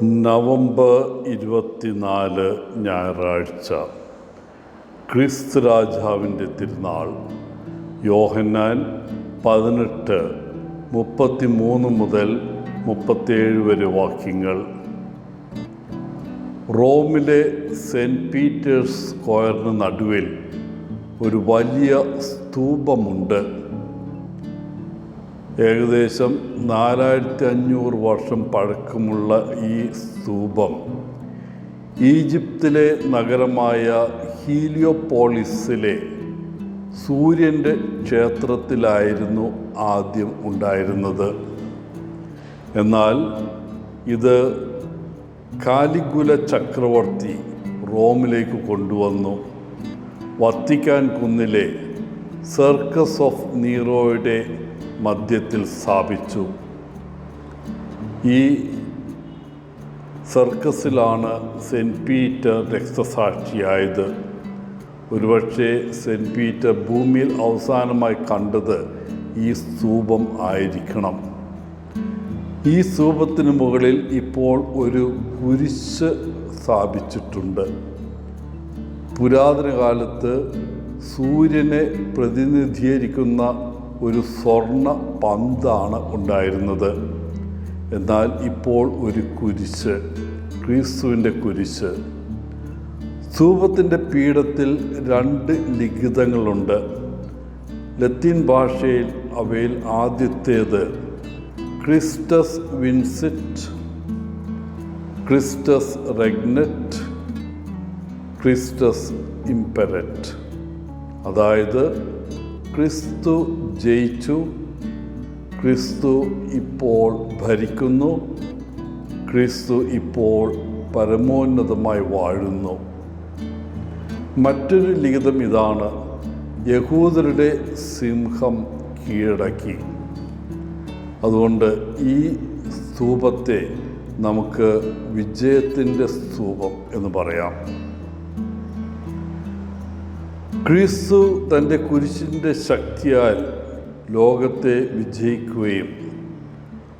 November 24 ഞായറാഴ്ച ക്രിസ്തു രാജാവിൻ്റെ തിരുനാൾ. യോഹന്നാൻ 18:33 മുതൽ 37 വരെ വാക്യങ്ങൾ. റോമിലെ സെൻറ്റ് പീറ്റേഴ്സ് സ്ക്വയറിന് നടുവിൽ ഒരു വലിയ സ്തൂപമുണ്ട്. ഏകദേശം 4500 വർഷം പഴക്കമുള്ള ഈ സ്തൂപം ഈജിപ്തിലെ നഗരമായ ഹീലിയോപോളിസിലെ സൂര്യൻ്റെ ക്ഷേത്രത്തിലായിരുന്നു ആദ്യം ഉണ്ടായിരുന്നത്. എന്നാൽ ഇത് കാലിഗുല ചക്രവർത്തി റോമിലേക്ക് കൊണ്ടുവന്നു വത്തിക്കാൻ കുന്നിലെ സർക്കസ് ഓഫ് നീറോയുടെ മധ്യത്തിൽ സ്ഥാപിച്ചു. ഈ സർക്കസിലാണ് സെൻറ്റ് പീറ്റർ രക്തസാക്ഷിയായത്. ഒരുപക്ഷെ സെൻറ്റ് പീറ്റർ ഭൂമിയിൽ അവസാനമായി കണ്ടത് ഈ സ്തൂപം ആയിരിക്കണം. ഈ സ്തൂപത്തിന് മുകളിൽ ഇപ്പോൾ ഒരു കുരിശ് സ്ഥാപിച്ചിട്ടുണ്ട്. പുരാതന കാലത്ത് സൂര്യനെ പ്രതിനിധീകരിക്കുന്ന ഒരു സ്വർണ്ണ പന്താണ് ഉണ്ടായിരുന്നത്. എന്നാൽ ഇപ്പോൾ ഒരു കുരിശ്, ക്രിസ്തുവിൻ്റെ കുരിശ്. സ്തൂപത്തിൻ്റെ പീഠത്തിൽ 2 ലിഖിതങ്ങളുണ്ട്. ലത്തീൻ ഭാഷയിൽ അവയിൽ ആദ്യത്തേത് ക്രിസ്റ്റസ് വിൻസിറ്റ്, ക്രിസ്റ്റസ് റെഗ്നറ്റ്, ക്രിസ്റ്റസ് ഇംപെരറ്റ്. അതായത് ക്രിസ്തു ജയിച്ചു, ക്രിസ്തു ഇപ്പോൾ ഭരിക്കുന്നു, ക്രിസ്തു ഇപ്പോൾ പരമോന്നതമായി വാഴുന്നു. മറ്റൊരു ലിഖിതം ഇതാണ്: യഹൂദരുടെ സിംഹം കീഴടക്കി. അതുകൊണ്ട് ഈ സ്തൂപത്തെ നമുക്ക് വിജയത്തിൻ്റെ സ്തൂപം എന്ന് പറയാം. ക്രിസ്തു തൻ്റെ കുരിശിൻ്റെ ശക്തിയാൽ ലോകത്തെ വിജയിക്കുകയും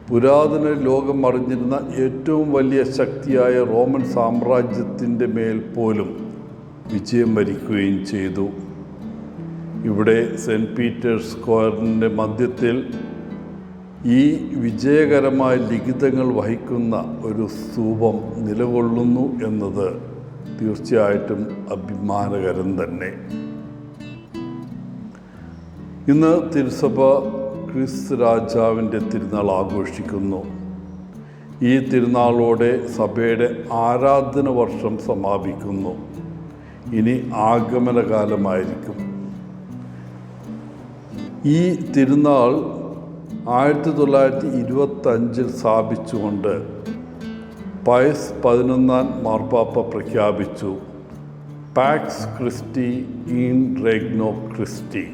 പുരാതന ലോകം അറിഞ്ഞിരുന്ന ഏറ്റവും വലിയ ശക്തിയായ റോമൻ സാമ്രാജ്യത്തിൻ്റെ മേൽ പോലും വിജയം വരിക്കുകയും ചെയ്തു. ഇവിടെ സെൻറ്റ് പീറ്റേഴ്സ് സ്ക്വയറിൻ്റെ മധ്യത്തിൽ ഈ വിജയകരമായ ലിഖിതങ്ങൾ വഹിക്കുന്ന ഒരു സ്തൂപം നിലകൊള്ളുന്നു എന്നത് തീർച്ചയായിട്ടും അഭിമാനകരം തന്നെ. ഇന്ന് തിരുസഭ ക്രിസ്തു രാജാവിൻ്റെ തിരുനാൾ ആഘോഷിക്കുന്നു. ഈ തിരുനാളോടെ സഭയുടെ ആരാധന വർഷം സമാപിക്കുന്നു. ഇനി ആഗമനകാലമായിരിക്കും. ഈ തിരുനാൾ 1925 സ്ഥാപിച്ചുകൊണ്ട് പയസ് 11 മാർപ്പാപ്പ പ്രഖ്യാപിച്ചു പാക്സ് ക്രിസ്റ്റി ഇൻ റെഗ്നോ ക്രിസ്റ്റി.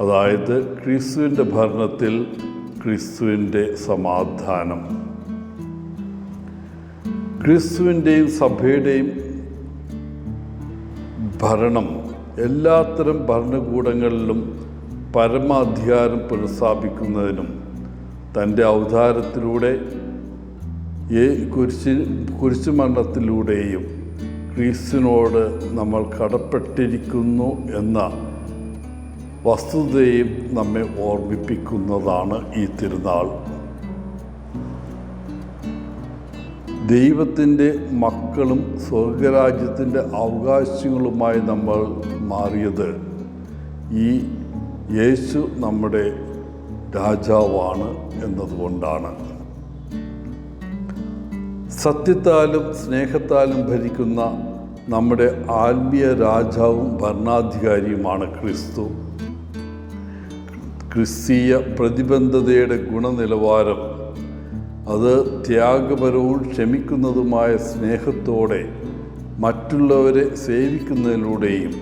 അതായത് ക്രിസ്തുവിൻ്റെ ഭരണത്തിൽ ക്രിസ്തുവിൻ്റെ സമാധാനം. ക്രിസ്തുവിൻ്റെയും സഭയുടെയും ഭരണം എല്ലാത്തരം ഭരണകൂടങ്ങളിലും പരമാധികാരം പുനഃസ്ഥാപിക്കുന്നതിനും തൻ്റെ അവതാരത്തിലൂടെ കുരിശുമരണത്തിലൂടെയും ക്രിസ്തുവിനോട് നമ്മൾ കടപ്പെട്ടിരിക്കുന്നു എന്ന വസ്തുതയും നമ്മെ ഓർമ്മിപ്പിക്കുന്നതാണ് ഈ തിരുനാൾ. ദൈവത്തിൻ്റെ മക്കളും സ്വർഗരാജ്യത്തിൻ്റെ അവകാശികളുമായി നമ്മൾ മാറിയത് ഈ യേശു നമ്മുടെ രാജാവാണ് എന്നതുകൊണ്ടാണ്. സത്യത്താലും സ്നേഹത്താലും ഭരിക്കുന്ന നമ്മുടെ ആത്മീയ രാജാവും ഭരണാധികാരിയുമാണ് ക്രിസ്തു. ക്രിസ്തീയ പ്രതിബദ്ധതയുടെ ഗുണനിലവാരം അത് ത്യാഗപരവും ക്ഷമിക്കുന്നതുമായ സ്നേഹത്തോടെ മറ്റുള്ളവരെ സേവിക്കുന്നതിലൂടെയും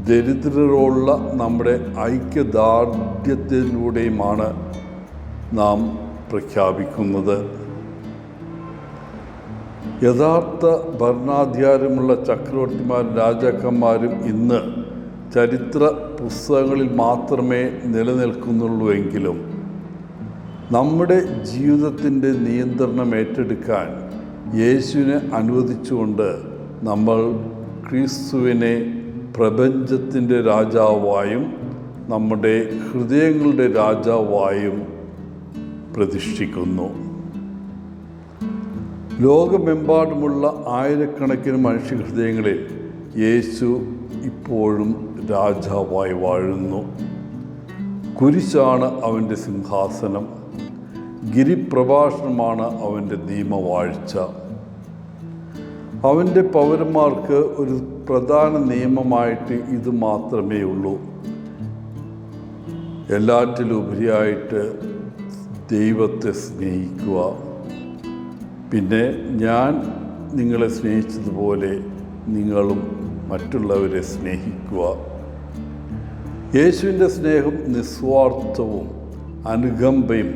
ദരിദ്രരോടുള്ള നമ്മുടെ ഐക്യദാർഢ്യത്തിലൂടെയുമാണ് നാം പ്രഖ്യാപിക്കുന്നത്. യഥാർത്ഥ ഭരണാധികാരമുള്ള ചക്രവർത്തിമാരും രാജാക്കന്മാരും ഇന്ന് ചരിത്ര പുസ്തകങ്ങളിൽ മാത്രമേ നിലനിൽക്കുന്നുള്ളൂ എങ്കിലും നമ്മുടെ ജീവിതത്തിൻ്റെ നിയന്ത്രണം ഏറ്റെടുക്കാൻ യേശുവിനെ അനുവദിച്ചുകൊണ്ട് നമ്മൾ ക്രിസ്തുവിനെ പ്രപഞ്ചത്തിൻ്റെ രാജാവായും നമ്മുടെ ഹൃദയങ്ങളുടെ രാജാവായും പ്രതിഷ്ഠിക്കുന്നു. ലോകമെമ്പാടുമുള്ള ആയിരക്കണക്കിന് മനുഷ്യഹൃദയങ്ങളിൽ യേശു ഇപ്പോഴും രാജാവായി വാഴുന്നു. കുരിശാണ് അവൻ്റെ സിംഹാസനം, ഗിരിപ്രഭാഷണമാണ് അവൻ്റെ നിയമവാഴ്ച. അവൻ്റെ പൗരന്മാർക്ക് ഒരു പ്രധാന നിയമമായിട്ട് ഇത് മാത്രമേ ഉള്ളൂ: എല്ലാറ്റിലുപരിയായിട്ട് ദൈവത്തെ സ്നേഹിക്കുക. പിന്നെ ഞാൻ നിങ്ങളെ സ്നേഹിച്ചതുപോലെ നിങ്ങളും മറ്റുള്ളവരെ സ്നേഹിക്കുക. യേശുവിൻ്റെ സ്നേഹം നിസ്വാർത്ഥവും അനുകമ്പയും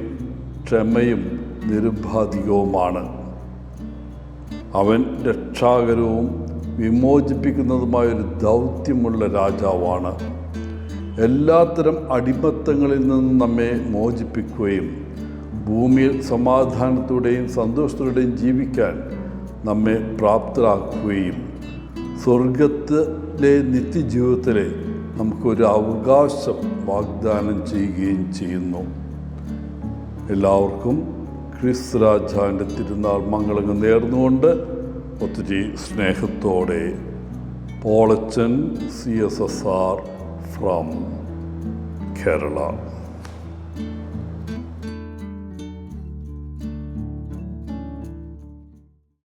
ക്ഷമയും നിരുപാധികവുമാണ്. അവൻ രക്ഷാകരവും വിമോചിപ്പിക്കുന്നതുമായൊരു ദൗത്യമുള്ള രാജാവാണ്. എല്ലാത്തരം അടിമത്തങ്ങളിൽ നിന്ന് നമ്മെ മോചിപ്പിക്കുകയും ഭൂമിയിൽ സമാധാനത്തോടെയും സന്തോഷത്തോടെയും ജീവിക്കാൻ നമ്മെ പ്രാപ്തരാക്കുകയും സ്വർഗത്തിലെ നിത്യജീവിതത്തിലെ നമുക്കൊരു അവകാശം വാഗ്ദാനം ചെയ്യുകയും ചെയ്യുന്നു. എല്ലാവർക്കും ക്രിസ്തു രാജാവിൻ്റെ തിരുനാൾ മംഗളങ്ങൾ നേർന്നുകൊണ്ട് ഒത്തിരി സ്നേഹത്തോടെ പോളച്ചൻ CSSR ഫ്രം കേരള.